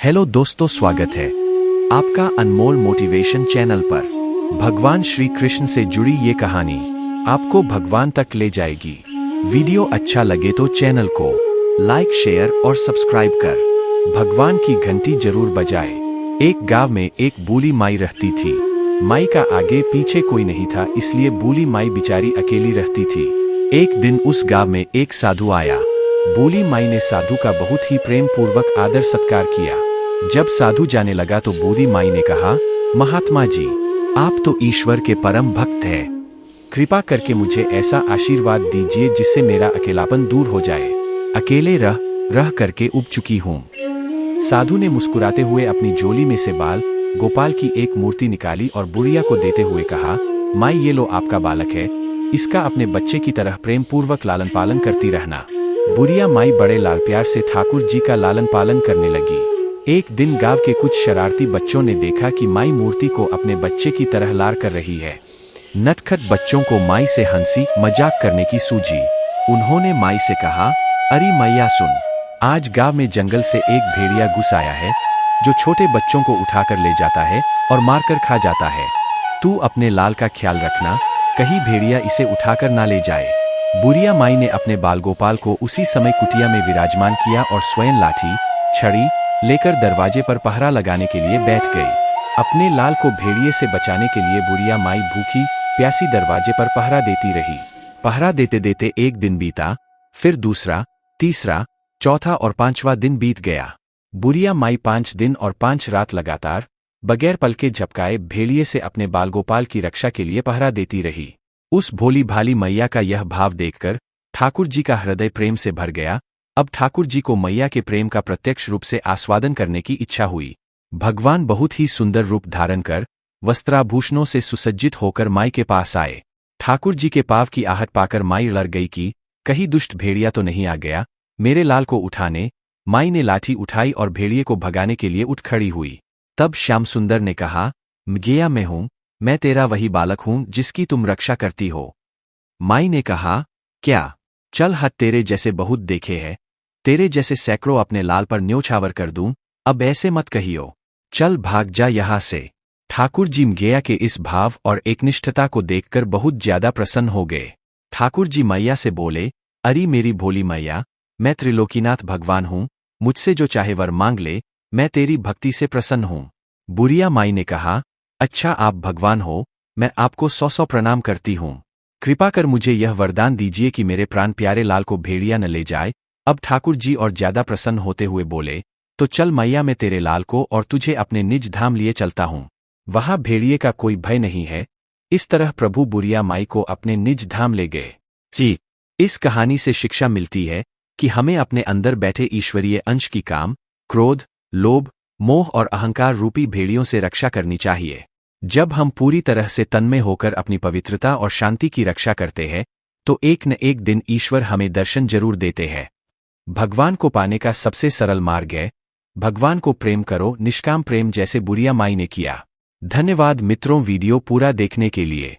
Hello दोस्तों, स्वागत है आपका अनमोल मोटिवेशन चैनल पर। भगवान श्री कृष्ण से जुड़ी ये कहानी आपको भगवान तक ले जाएगी। वीडियो अच्छा लगे तो चैनल को लाइक, शेयर और सब्सक्राइब कर भगवान की घंटी जरूर बजाए। एक गांव में एक बूढ़ी माई रहती थी। माई का आगे पीछे कोई नहीं था, इसलिए बूढ़ी माई बेचारी अकेली रहती थी। एक दिन उस गांव में एक साधु आया। बूढ़ी माई ने साधु का बहुत ही प्रेम पूर्वक आदर सत्कार किया। जब साधु जाने लगा तो बूढ़ी माई ने कहा, महात्मा जी, आप तो ईश्वर के परम भक्त हैं। कृपा करके मुझे ऐसा आशीर्वाद दीजिए जिससे मेरा अकेलापन दूर हो जाए। अकेले रह रह करके उब चुकी हूँ। साधु ने मुस्कुराते हुए अपनी झोली में से बाल गोपाल की एक मूर्ति निकाली और बुढ़िया को देते हुए कहा, माई ये लो आपका बालक है, इसका अपने बच्चे की तरह प्रेम पूर्वक लालन पालन करती रहना। बुढ़िया माई बड़े लाल प्यार से ठाकुर जी का लालन पालन करने लगी। एक दिन गांव के कुछ शरारती बच्चों ने देखा कि माई मूर्ति को अपने बच्चे की तरह लाड़ कर रही है। नटखट बच्चों को माई से हंसी मजाक करने की सूझी। उन्होंने माई से कहा, अरे मैया सुन, आज गांव में जंगल से एक भेड़िया घुस आया है जो छोटे बच्चों को उठाकर ले जाता है और मारकर खा जाता है। तू अपने लाल का ख्याल रखना, कहीं भेड़िया इसे उठाकर ना ले जाए। बुढ़िया माई ने अपने बाल गोपाल को उसी समय कुटिया में विराजमान किया और स्वयं लाठी छड़ी लेकर दरवाजे पर पहरा लगाने के लिए बैठ गई। अपने लाल को भेड़िए से बचाने के लिए बुढ़िया माई भूखी प्यासी दरवाजे पर पहरा देती रही। पहरा देते देते एक दिन बीता, फिर दूसरा, तीसरा, चौथा और पांचवां दिन बीत गया। बुढ़िया माई 5 दिन और 5 रात लगातार बगैर पलके झपकाए भेड़िए से अपने बाल गोपाल की रक्षा के लिए पहरा देती रही। उस भोली भाली मैया का यह भाव देखकर ठाकुर जी का हृदय प्रेम से भर गया। अब ठाकुर जी को मैया के प्रेम का प्रत्यक्ष रूप से आस्वादन करने की इच्छा हुई। भगवान बहुत ही सुंदर रूप धारण कर वस्त्राभूषणों से सुसज्जित होकर माई के पास आए। ठाकुर जी के पाव की आहट पाकर माई लड़ गई कि कहीं दुष्ट भेड़िया तो नहीं आ गया मेरे लाल को उठाने। माई ने लाठी उठाई और भेड़िए को भगाने के लिए उठ खड़ी हुई। तब श्याम सुंदर ने कहा, मगेया मैं हूं, मैं तेरा वही बालक हूं जिसकी तुम रक्षा करती हो। माई ने कहा, क्या? चल हट, तेरे जैसे बहुत देखे हैं, तेरे जैसे सैकड़ों अपने लाल पर न्योछावर कर दूं। अब ऐसे मत कहियो, चल भाग जा यहां से। ठाकुर जी मगेया के इस भाव और एकनिष्ठता को देखकर बहुत ज्यादा प्रसन्न हो गए। ठाकुर जी मैया से बोले, अरे मेरी भोली मैया, मैं त्रिलोकीनाथ भगवान हूं, मुझसे जो चाहे वर मांग ले, मैं तेरी भक्ति से प्रसन्न हूं। बुढ़िया माई ने कहा, अच्छा आप भगवान हो, मैं आपको 100 प्रणाम करती हूं। कृपा कर मुझे यह वरदान दीजिए कि मेरे प्राण प्यारे लाल को भेड़िया न ले जाए। अब ठाकुर जी और ज्यादा प्रसन्न होते हुए बोले, तो चल मैया, मैं तेरे लाल को और तुझे अपने निज धाम लिए चलता हूं, वहां भेड़िए का कोई भय नहीं है। इस तरह प्रभु बुढ़िया माई को अपने निज धाम ले गए। जी, इस कहानी से शिक्षा मिलती है कि हमें अपने अंदर बैठे ईश्वरीय अंश की काम, क्रोध, लोभ, मोह और अहंकार रूपी भेड़ियों से रक्षा करनी चाहिए। जब हम पूरी तरह से तन्मय होकर अपनी पवित्रता और शांति की रक्षा करते हैं तो एक न एक दिन ईश्वर हमें दर्शन जरूर देते हैं। भगवान को पाने का सबसे सरल मार्ग है भगवान को प्रेम करो, निष्काम प्रेम, जैसे बुढ़िया माई ने किया। धन्यवाद मित्रों वीडियो पूरा देखने के लिए।